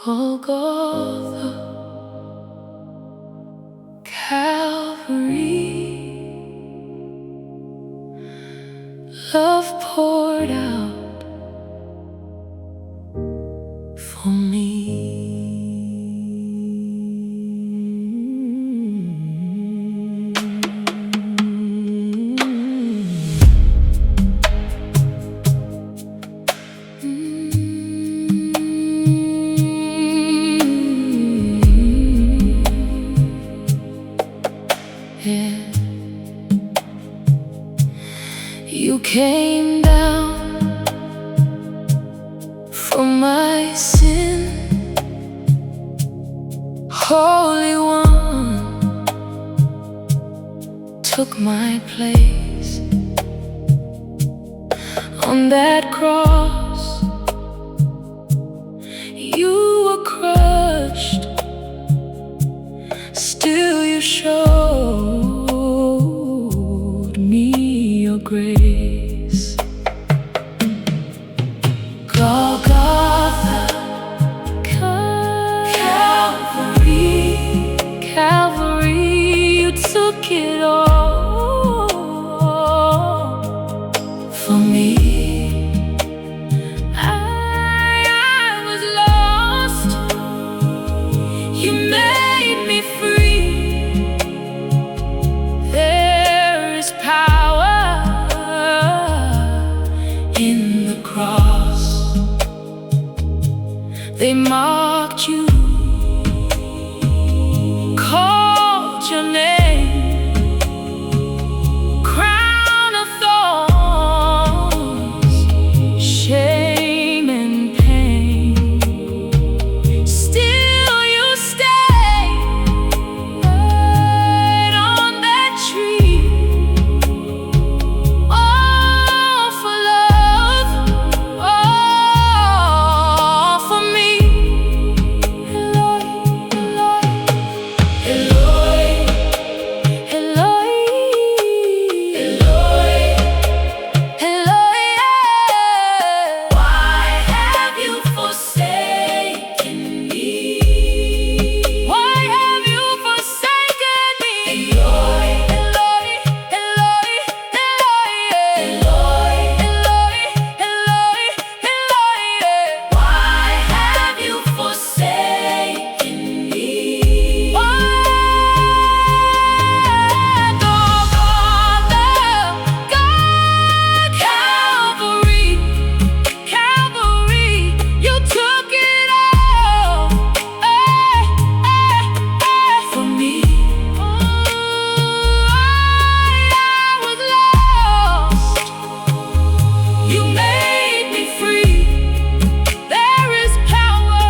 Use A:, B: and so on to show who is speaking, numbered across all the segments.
A: Golgotha, Calvary, love poured out for me. Yeah. You came down for my sin, Holy One took my place on that cross. You were crushed, still you showed me your grace. Golgotha, Calvary, Calvary, you took it all for me. I was lost, you made me free. There is power in the cross. They mocked you, called your name, crown of thorns, shame and pain. Still you stayed right on that tree, all for love, all for me. Eloi, Eloi, Eloi, Eloi, why have you forsaken me? Why have you forsaken me? Eloi, Eloi, Eloi, Eloi, Eloi, Eloi, Eloi, why have you forsaken me? Calvary, Calvary, you took it all for me. I was lost, you made me free. There is power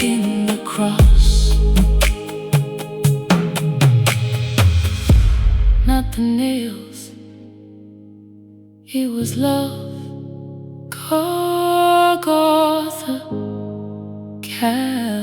A: in the cross. Not the nails, it was love. Golgotha, Calvary.